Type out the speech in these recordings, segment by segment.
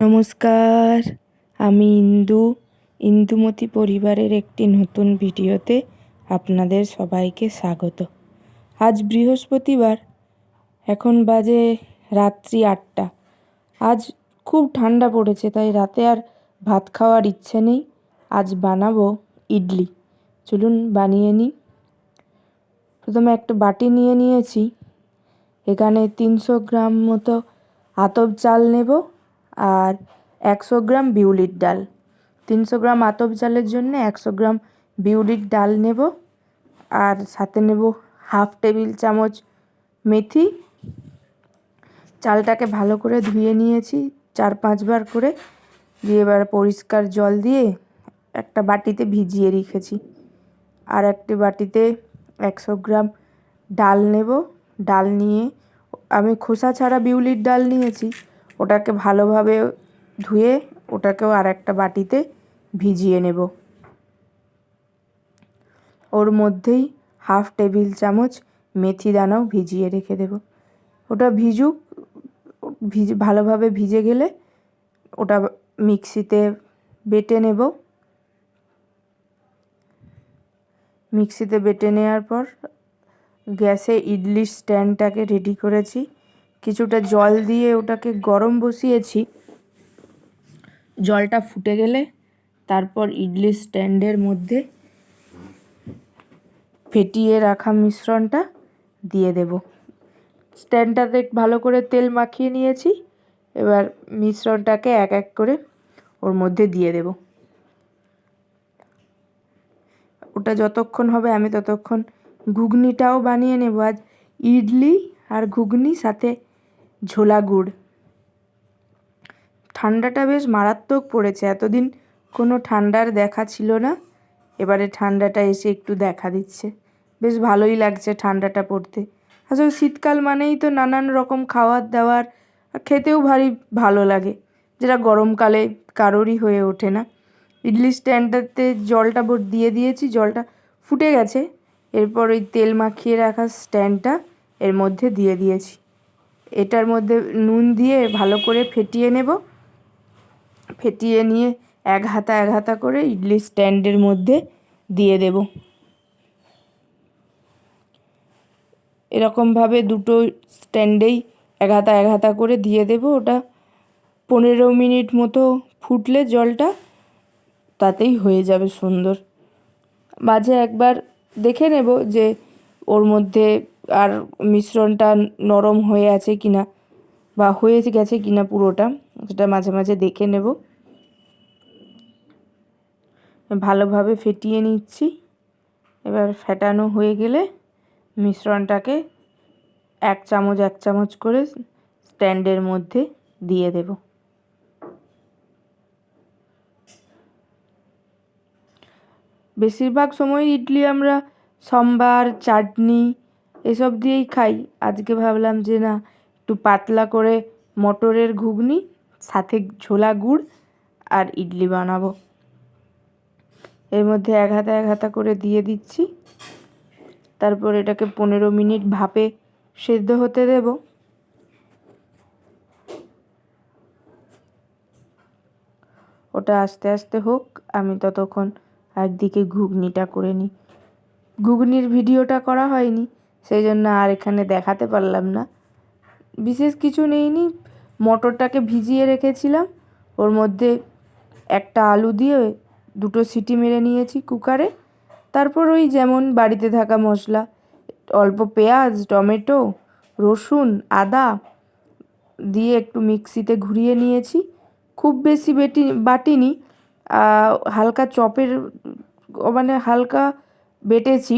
নমস্কার, আমি ইন্দুমতি পরিবারের একটি নতুন ভিডিওতে আপনাদের সবাইকে স্বাগত। আজ বৃহস্পতিবার, এখন বাজে রাত্রি 8টা। আজ খুব ঠান্ডা পড়েছে, তাই রাতে আর ভাত খাওয়ার ইচ্ছে নেই। আজ বানাবো ইডলি। চলুন বানিয়ে নিই। প্রথমে একটা বাটি নিয়ে নিয়েছি। এখানে 300 গ্রাম মতো আতপ চাল নেব আর 100 গ্রাম বিউলির ডাল। 300 গ্রাম আতপ চালের জন্য 100 গ্রাম বিউলির ডাল নেব আর সাথে নেব হাফ টেবিল চামচ মেথি। চালটাকে ভালো করে ধুয়ে নিয়েছি 4-5 বার করে, দিয়ে এবার পরিষ্কার জল দিয়ে একটা বাটিতে ভিজিয়ে রেখেছি। আর একটি বাটিতে 100 গ্রাম ডাল নেব। ডাল নিয়ে আমি খোসা ছাড়া বিউলির ডাল নিয়েছি, ওটাকে ভালোভাবে ধুয়ে ওটাকেও আর একটা বাটিতে ভিজিয়ে নেব। ওর মধ্যেই হাফ টেবিল চামচ মেথি দানাও ভিজিয়ে রেখে দেব। ওটা ভিজুক, ভালোভাবে ভিজে গেলে ওটা মিক্সিতে বেটে নেব। মিক্সিতে বেটে নেওয়ার পর গ্যাসে ইডলির স্ট্যান্ডটাকে রেডি করেছি। কিছুটা জল দিয়ে ওটাকে গরম বসিয়েছি। জলটা ফুটে গেলে তারপর ইডলির স্ট্যান্ডের মধ্যে ফেটিয়ে রাখা মিশ্রণটা দিয়ে দেব। স্ট্যান্ডটাতে ভালো করে তেল মাখিয়ে নিয়েছি। এবার মিশ্রণটাকে এক এক করে ওর মধ্যে দিয়ে দেব। ওটা যতক্ষণ হবে আমি ততক্ষণ ঘুগনিটাও বানিয়ে নেব। আজ ইডলি আর ঘুগনি সাথে ঝোলা গুড়। ঠান্ডাটা বেশ মারাত্মক পড়েছে, এতদিন কোনো ঠান্ডার দেখা ছিল না, এবারে ঠান্ডাটা এসে একটু দেখা দিচ্ছে। বেশ ভালোই লাগছে ঠান্ডাটা পড়তে। আসলে শীতকাল মানেই তো নানান রকম খাওয়ার দাওয়ার, খেতেও ভারী ভালো লাগে, যেটা গরমকালে কারোরই হয়ে ওঠে না। ইডলি স্ট্যান্ডটাতে জলটা দিয়ে দিয়েছি, জলটা ফুটে গেছে। এরপর ওই তেল মাখিয়ে রাখা স্ট্যান্ডটা এর মধ্যে দিয়ে দিয়েছি। এটার মধ্যে নুন দিয়ে ভালো করে ফেটিয়ে নেব। ফেটিয়ে নিয়ে এক হাতা করে ইডলি স্ট্যান্ডের মধ্যে দিয়ে দেব। এরকমভাবে দুটো স্ট্যান্ডেই এক হাতা করে দিয়ে দেব। ওটা 15 মিনিট মতো ফুটলে জলটা, তাতেই হয়ে যাবে সুন্দর। মাঝে একবার দেখে নেব যে ওর মধ্যে আর মিশ্রণটা নরম হয়ে আছে কিনা বা হয়ে গেছে কিনা পুরোটা, সেটা মাঝে মাঝে দেখে নেব। ভালোভাবে ফেটিয়ে নিচ্ছি। এবার ফেটানো হয়ে গেলে মিশ্রণটাকে এক চামচ করে স্ট্যান্ডের মধ্যে দিয়ে দেব। বেশিরভাগ সময় ইডলি আমরা সম্বার, চাটনি এসব দিয়েই খাই। আজকে ভাবলাম যে না, একটু পাতলা করে মটরের ঘুগনি সাথে ঝোলা গুড় আর ইডলি বানাবো। এর মধ্যে এক হাতা করে দিয়ে দিচ্ছি। তারপর এটাকে 15 মিনিট ভাপে সেদ্ধ হতে দেব। ওটা আস্তে আস্তে হোক, আমি ততক্ষণ একদিকে ঘুগনিটা করে নিই। ঘুগনির ভিডিওটা করা হয়নি, সেই জন্য আর এখানে দেখাতে পারলাম না। বিশেষ কিছু নেইনি, মটরটাকে ভিজিয়ে রেখেছিলাম, ওর মধ্যে একটা আলু দিয়ে 2 সিটি মেরে নিয়েছি কুকারে। তারপর ওই যেমন বাড়িতে থাকা মশলা, অল্প পেঁয়াজ, টমেটো, রসুন, আদা দিয়ে একটু মিক্সিতে ঘুরিয়ে নিয়েছি। খুব বেশি বাটিনি, হালকা চপের মানে হালকা বেটেছি,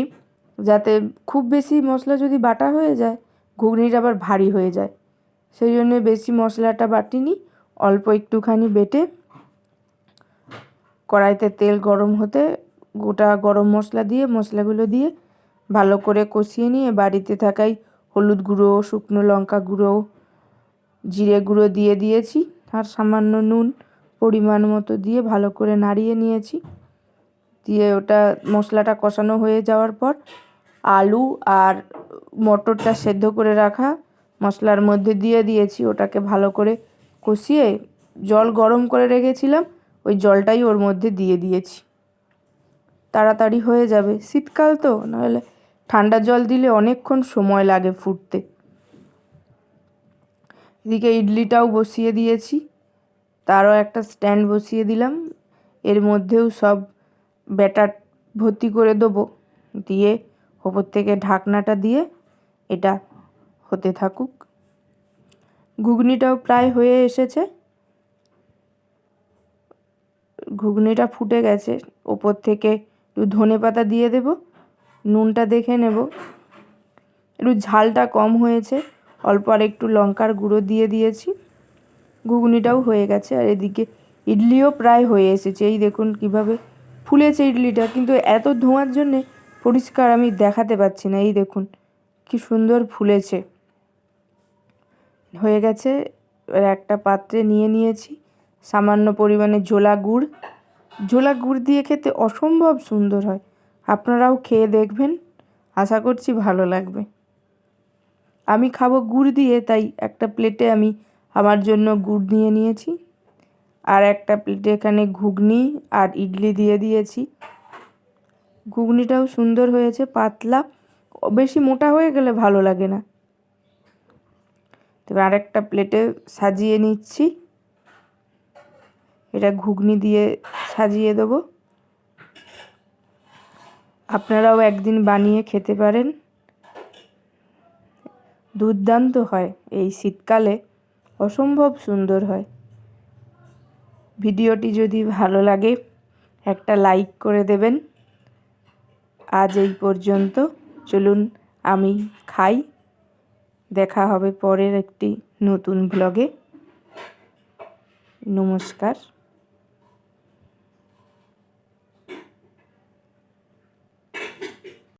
যাতে খুব বেশি মশলা যদি বাটা হয়ে যায় ঘুগনিটা আবার ভারী হয়ে যায়। সেই জন্য বেশি মশলাটা বাটিনি, অল্প একটুখানি বেটে কড়াইতে তেল গরম হতে গোটা গরম মশলা দিয়ে মশলাগুলো দিয়ে ভালো করে কষিয়ে নিয়ে বাড়িতে থাকাই হলুদ গুঁড়ো, শুকনো লঙ্কা গুঁড়ো, জিরে গুঁড়ো দিয়ে দিয়েছি আর সামান্য নুন পরিমাণ মতো দিয়ে ভালো করে নাড়িয়ে নিয়েছি। দিয়ে ওটা মশলাটা কষানো হয়ে যাওয়ার পর আলু আর মটরটা সেদ্ধ করে রাখা মশলার মধ্যে দিয়ে দিয়েছি। ওটাকে ভালো করে কষিয়ে জল গরম করে রেখেছিলাম, ওই জলটাই ওর মধ্যে দিয়ে দিয়েছি। তাড়াতাড়ি হয়ে যাবে, শীতকাল তো, নাহলে ঠান্ডা জল দিলে অনেকক্ষণ সময় লাগে ফুটতে। এদিকে ইডলিটাও বসিয়ে দিয়েছি, তারও একটা স্ট্যান্ড বসিয়ে দিলাম। এর মধ্যেও সব ব্যাটার ভর্তি করে দেবো, দিয়ে ওপর থেকে ঢাকনাটা দিয়ে এটা হতে থাকুক। ঘুগনিটাও প্রায় হয়ে এসেছে, ঘুগনিটা ফুটে গেছে। ওপর থেকে একটু ধনেপাতা দিয়ে দেব, নুনটা দেখে নেব, একটু ঝালটা কম হয়েছে, অল্প আর একটু লঙ্কার গুঁড়ো দিয়ে দিয়েছি। ঘুগনিটাও হয়ে গেছে, আর এদিকে ইডলিও প্রায় হয়ে এসেছে। এই দেখুন কিভাবে ফুলেছে ইডলিটা, কিন্তু এত ধোঁয়ার জন্যে পরিষ্কার আমি দেখাতে পাচ্ছি না। এই দেখুন কি সুন্দর ফুলেছে, হয়ে গেছে। এবার একটা পাত্রে নিয়ে নিয়েছি সামান্য পরিমাণে ঝোলা গুড়। ঝোলা গুড় দিয়ে খেতে অসম্ভব সুন্দর হয়, আপনারাও খেয়ে দেখবেন, আশা করছি ভালো লাগবে। আমি খাবো গুড় দিয়ে, তাই একটা প্লেটে আমি আমার জন্য গুড় নিয়ে নিয়েছি, আর একটা প্লেটে এখানে ঘুগনি আর ইডলি দিয়ে দিয়েছি। ঘুগনিটাও সুন্দর হয়েছে, পাতলা, বেশি মোটা হয়ে গেলে ভালো লাগে না। তবে আরেকটা প্লেটে সাজিয়ে নিচ্ছি, এটা ঘুগনি দিয়ে সাজিয়ে দেবো। আপনারাও একদিন বানিয়ে খেতে পারেন, দুর্দান্ত হয়, এই শীতকালে অসম্ভব সুন্দর হয়। ভিডিওটি যদি ভালো লাগে একটা লাইক করে দেবেন। আজ এই পর্যন্ত, চলুন আমি খাই, দেখা হবে পরের একটি নতুন ব্লগে। নমস্কার।